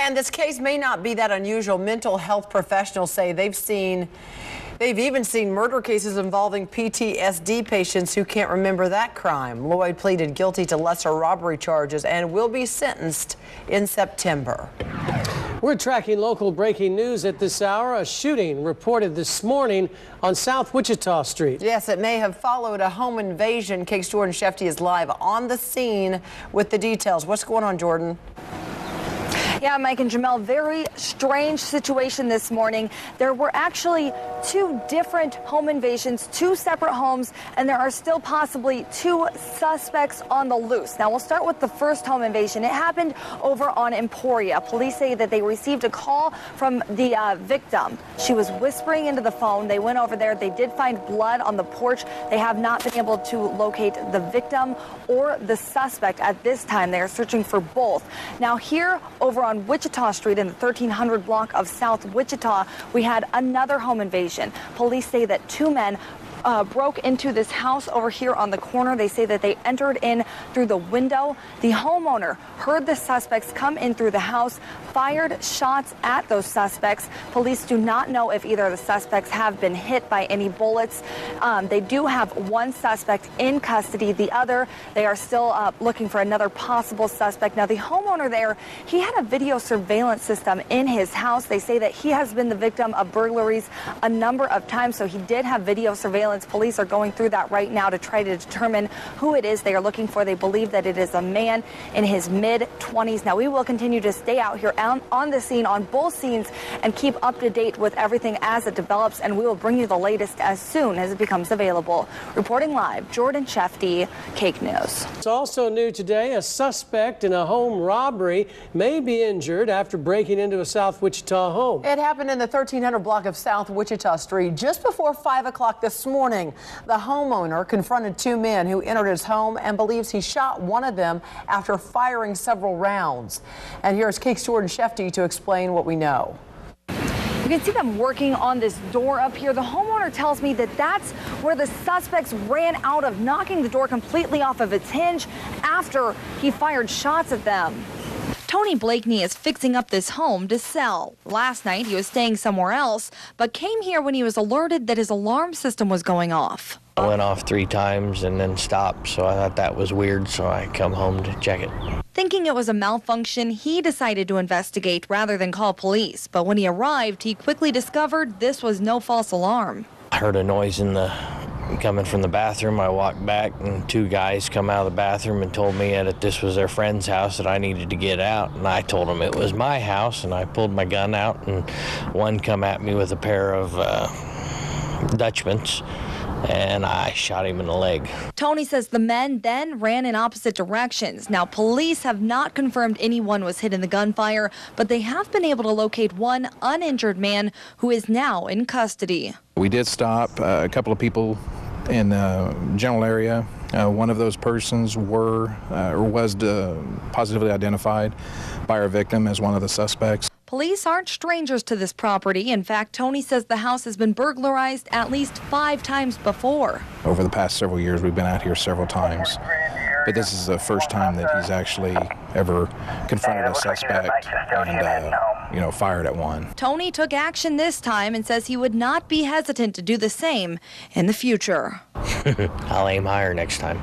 And this case may not be that unusual. Mental health professionals say they've even seen murder cases involving PTSD patients who can't remember that crime. Lloyd pleaded guilty to lesser robbery charges and will be sentenced in September. We're tracking local breaking news at this hour. A shooting reported this morning on South Wichita Street. Yes, it may have followed a home invasion. KAKE's Jordan Shefty is live on the scene with the details. What's going on, Jordan? Yeah, Mike and Jamel, very strange situation this morning. There were actually two different home invasions, two separate homes, and there are still possibly two suspects on the loose. Now, we'll start with the first home invasion. It happened over on Emporia. Police say that they received a call from the victim. She was whispering into the phone. They went over there. They did find blood on the porch. They have not been able to locate the victim or the suspect at this time. They are searching for both. Now, here over on Wichita Street in the 1300 block of South Wichita, we had another home invasion. Police say that two men broke into this house over here on the corner. They say that they entered in through the window. The homeowner heard the suspects come in through the house, fired shots at those suspects. Police do not know if either of the suspects have been hit by any bullets. They do have one suspect in custody. The other, they are still looking for another possible suspect. Now, the homeowner there, he had a video surveillance system in his house. They say that he has been the victim of burglaries a number of times, so he did have video surveillance. Police are going through that right now to try to determine who it is they are looking for. They believe that it is a man in his mid-20s. Now, we will continue to stay out here on the scene, on both scenes, and keep up to date with everything as it develops, and we will bring you the latest as soon as it becomes available. Reporting live, Jordan Shefty, KAKE News. It's also new today, a suspect in a home robbery may be injured after breaking into a South Wichita home. It happened in the 1300 block of South Wichita Street just before 5 o'clock this morning. The homeowner confronted two men who entered his home and believes he shot one of them after firing several rounds. And here's KAKE's Jordan Shefty to explain what we know. You can see them working on this door up here. The homeowner tells me that that's where the suspects ran out of, knocking the door completely off of its hinge after he fired shots at them. Tony Blakeney is fixing up this home to sell. Last night he was staying somewhere else, but came here when he was alerted that his alarm system was going off. I went off 3 times and then stopped, so I thought that was weird, so I come home to check it. Thinking it was a malfunction, he decided to investigate rather than call police. But when he arrived, he quickly discovered this was no false alarm. I heard a noise coming from the bathroom. I walked back and 2 guys come out of the bathroom and told me that this was their friend's house, that I needed to get out. And I told them it was my house, and I pulled my gun out, and one come at me with a pair of Dutchmans, and I shot him in the leg. Tony says the men then ran in opposite directions. Now, police have not confirmed anyone was hit in the gunfire, but they have been able to locate one uninjured man who is now in custody. We did stop a couple of people in the general area. One of those persons was positively identified by our victim as one of the suspects. Police aren't strangers to this property. In fact, Tony says the house has been burglarized at least 5 times before. Over the past several years, we've been out here several times. But this is the first time that he's actually ever confronted a suspect and, fired at one. Tony took action this time and says he would not be hesitant to do the same in the future. I'll aim higher next time.